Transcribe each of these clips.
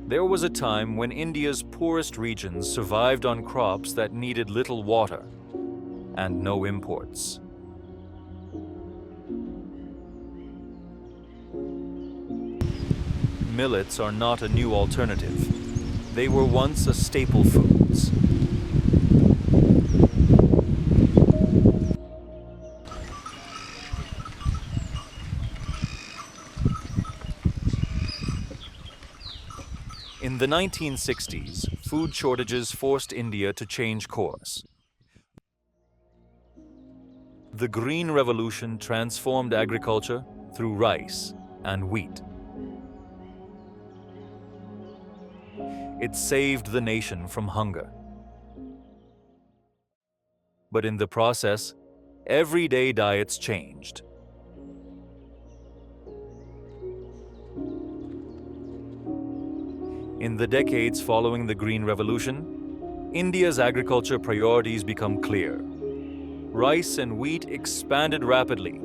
There was a time when India's poorest regions survived on crops that needed little water and no imports. Millets are not a new alternative. They were once a staple foods. In the 1960s, food shortages forced India to change course. The Green Revolution transformed agriculture through rice and wheat. It saved the nation from hunger. But in the process, everyday diets changed. In the decades following the Green Revolution, India's agriculture priorities become clear. Rice and wheat expanded rapidly.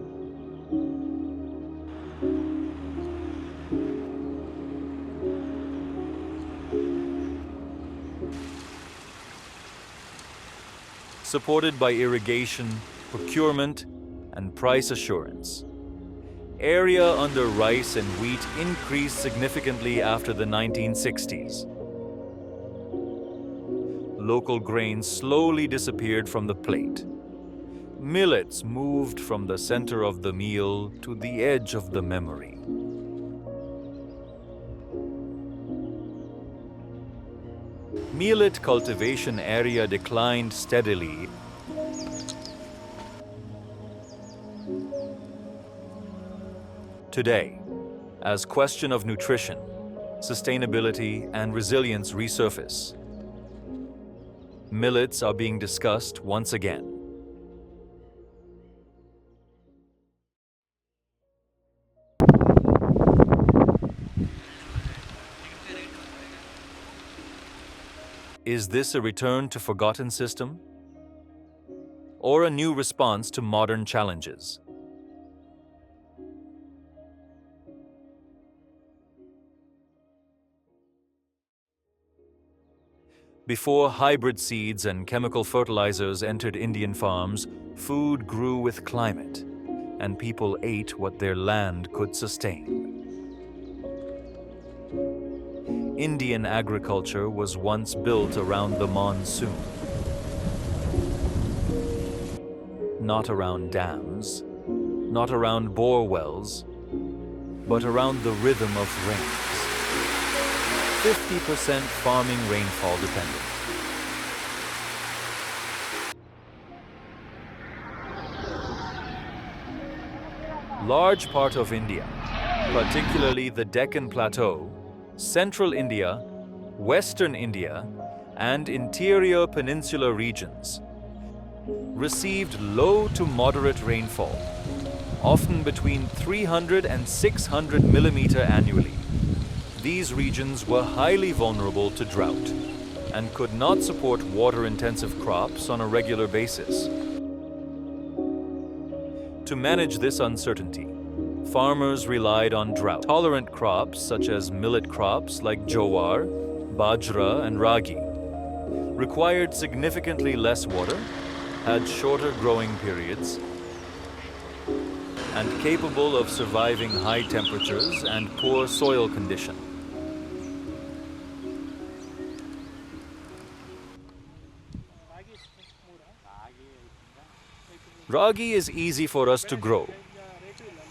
Supported by irrigation, procurement, and price assurance. Area under rice and wheat increased significantly after the 1960s. Local grains slowly disappeared from the plate. Millets moved from the center of the meal to the edge of the memory. Millet cultivation area declined steadily. Today, as question of nutrition, sustainability, and resilience resurface, millets are being discussed once again. Is this a return to forgotten system? Or a new response to modern challenges? Before hybrid seeds and chemical fertilizers entered Indian farms, food grew with climate, and people ate what their land could sustain. Indian agriculture was once built around the monsoon, not around dams, not around bore wells, but around the rhythm of rains. 50% farming rainfall dependent. Large part of India, particularly the Deccan Plateau, Central India, Western India, and interior peninsular regions, received low to moderate rainfall, often between 300 and 600 millimeter annually. These regions were highly vulnerable to drought and could not support water-intensive crops on a regular basis. To manage this uncertainty, farmers relied on drought-tolerant crops such as millet crops like jowar, bajra, and ragi, required significantly less water, had shorter growing periods, and capable of surviving high temperatures and poor soil condition. Ragi is easy for us to grow.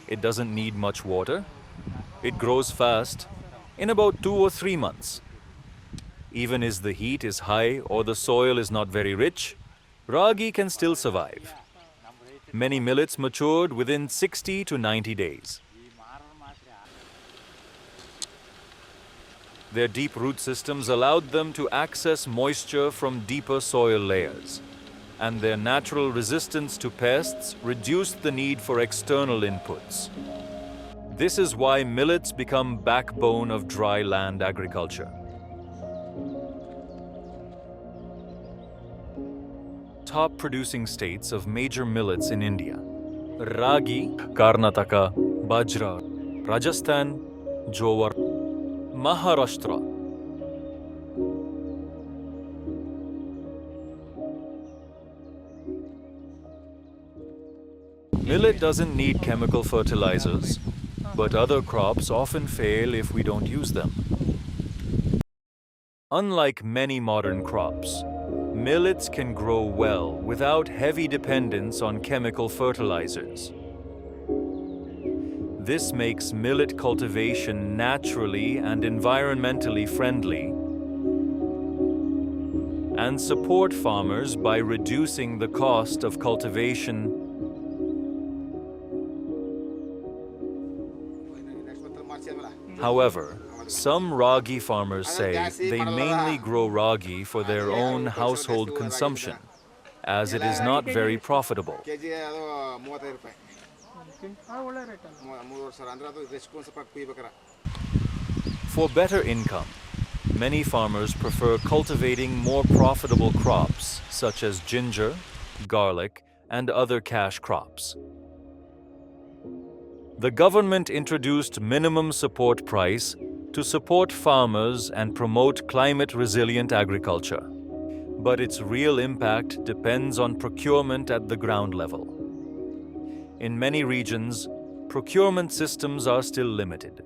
It doesn't need much water. It grows fast, in about 2 or 3 months. Even if the heat is high or the soil is not very rich, ragi can still survive. Many millets matured within 60 to 90 days. Their deep root systems allowed them to access moisture from deeper soil layers, and their natural resistance to pests reduced the need for external inputs. This is why millets become backbone of dry land agriculture. Top producing states of major millets in India: Ragi, Karnataka, Bajra, Rajasthan, Jowar, Maharashtra, Millet doesn't need chemical fertilizers, but other crops often fail if we don't use them. Unlike many modern crops, millets can grow well without heavy dependence on chemical fertilizers. This makes millet cultivation naturally and environmentally friendly and support farmers by reducing the cost of cultivation. However, some ragi farmers say they mainly grow ragi for their own household consumption, as it is not very profitable. For better income, many farmers prefer cultivating more profitable crops such as ginger, garlic, and other cash crops. The government introduced minimum support price to support farmers and promote climate-resilient agriculture. But its real impact depends on procurement at the ground level. In many regions, procurement systems are still limited.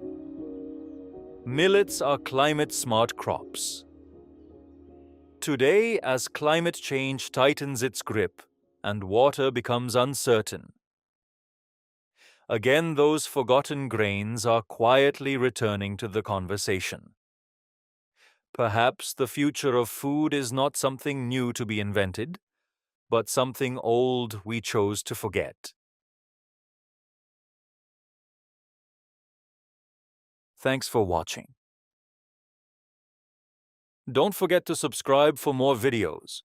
Millets are climate-smart crops. Today, as climate change tightens its grip and water becomes uncertain, again those forgotten grains are quietly returning to the conversation. Perhaps the future of food is not something new to be invented, but something old we chose to forget. Thanks for watching. Don't forget to subscribe for more videos.